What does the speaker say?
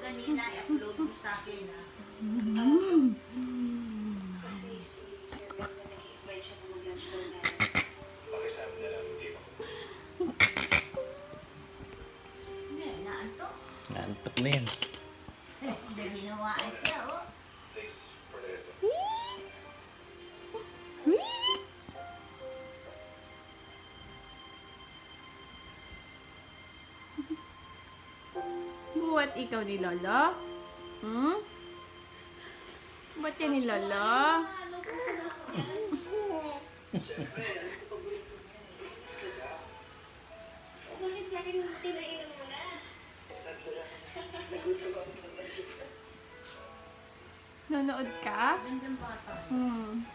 kanina, i-upload mo sa akin, ha? Kasi si Sir Ben na nag-invite siya na mag-lunch daw na. Pakisabi na lang, hindi ko. Hindi, naantok. Naantok na yan. Hindi ginawaan siya, oh. Thanks for the heads up. Buwat ikaw ni Lolo? Hmm? Ba't yan ni Lolo? Ano po sa ako yan? Siyempre, alam ko paborito mo yan. Kasi lagi nung tinainan mo na. Nanood ka? Gandang bata. Hmm.